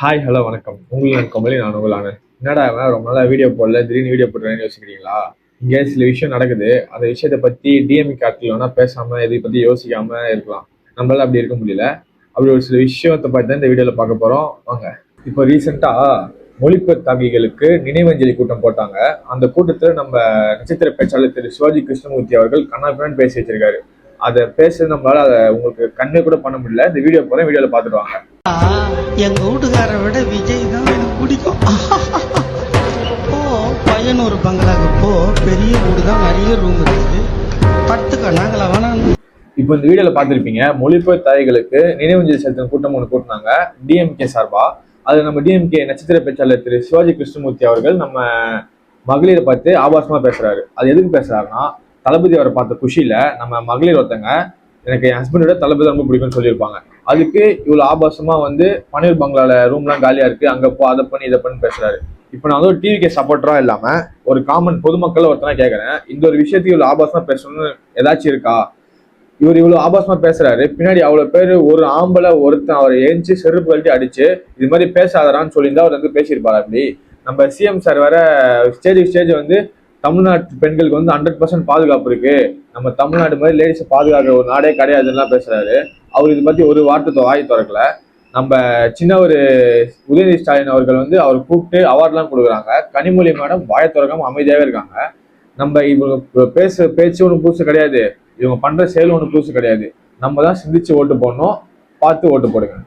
Hi hello வணக்கம். உங்களுக்கு கமலி, நான் உங்களான என்னடா அவன் ரொம்ப நாளா வீடியோ போடல, திடீர்னு வீடியோ போடுறேன்னு யோசிக்கிறீங்களா? இங்கே சில விஷயம் நடக்குது. அந்த விஷயத்தை பத்தி டிஎம்கே ஆட்கள் வேணா பேசாம எதை பத்தி யோசிக்காம இருக்கலாம். நம்மளால அப்படி இருக்க முடியல. அப்படி ஒரு சில விஷயத்தை பத்தி தான் இந்த வீடியோல பார்க்க போறோம். வாங்க. இப்போ ரீசெண்டா மொழிப்பெயர் தாங்கிகளுக்கு நினைவஞ்சலி கூட்டம் போட்டாங்க. அந்த கூட்டத்துல நம்ம நட்சத்திர பேச்சாளர் திரு சிவாஜி கிருஷ்ணமூர்த்தி அவர்கள் கண்ணாபின்னு பேசி வச்சிருக்காரு. அதை பேசுறது நம்மளால அதை உங்களுக்கு கன்வே கூட பண்ண முடியல. இந்த வீடியோ போறேன், வீடியோல பார்த்துட்டு வாங்க. எங்க வீட்டுக்கார விட விஜய் தான் எனக்கு பிடிக்கும். பையனூர் பங்களாக்கு போ, பெரிய வீடு தான், நிறைய ரூம் இருக்கு, படுத்துக்க. நாங்களா வேணாம். இப்போ இந்த வீடியோல பார்த்துருப்பீங்க, மொழிப்பெயர் தாய்களுக்கு நினைவஞ்சலி செலுத்தும் கூட்டம் ஒன்று கூட்டினாங்க டிஎம்கே சார்பா. அது நம்ம டிஎம்கே நட்சத்திர பேச்சாளர் திரு சிவாஜி கிருஷ்ணமூர்த்தி அவர்கள் நம்ம மகளிரை பார்த்து ஆபாசமா பேசுறாரு. அது எதுக்கு பேசுறாருன்னா, தளபதி அவரை பார்த்த குஷியில நம்ம மகளிர் ஒருத்தங்க எனக்கு என் ஹஸ்பண்டோட தளபதி ரொம்ப பிடிக்கும்னு சொல்லியிருப்பாங்க. அதுக்கு இவ்வளவு ஆபாசமா பன்னீர் பங்களால ரூம்லாம் காலியா இருக்கு, அங்க போ, அதை பண்ணி இதை பண்ணி பேசுறாரு. இப்ப நான் ஒரு டிவிக்கு சப்போர்ட்டரா இல்லாம ஒரு காமன் பொதுமக்கள் ஒருத்தனா கேட்கறேன், இந்த ஒரு விஷயத்துக்கு இவ்வளவு ஆபாசமா பேசணும்னு ஏதாச்சும் இருக்கா? இவர் இவ்வளவு ஆபாசமா பேசுறாரு, பின்னாடி அவ்வளவு பேரு ஒரு ஆம்பளை ஒருத்தன் அவரை ஏஞ்சி செருப்பு கழட்டி அடிச்சு இது மாதிரி பேசாதரான்னு சொல்லியிருந்தா அவர் பேசியிருப்பாரு. அப்படி நம்ம சிஎம் சார் வேற ஸ்டேஜ் தமிழ்நாட்டு பெண்களுக்கு 100% பாதுகாப்பு இருக்கு, நம்ம தமிழ்நாடு மாதிரி லேடிஸை பாதுகாக்கிற ஒரு நாடே கிடையாதுலாம் பேசுறாரு. அவர் இது பத்தி ஒரு வார்த்தை வாய் திறக்கல. நம்ம சின்ன ஒரு உதயநிதி ஸ்டாலின் அவர்கள் அவர் கூப்பிட்டு அவார்ட்லாம் கொடுக்குறாங்க. கனிமொழி மேடம் வாயை திறக்காம அமைதியாவே இருக்காங்க. நம்ம இவங்க பேச்சு ஒன்றும் புதுசு கிடையாது, இவங்க பண்ற செயல் ஒன்றும் புதுசு கிடையாது. நம்ம தான் சிந்திச்சு ஓட்டு போடணும். பார்த்து ஓட்டு போடுங்க.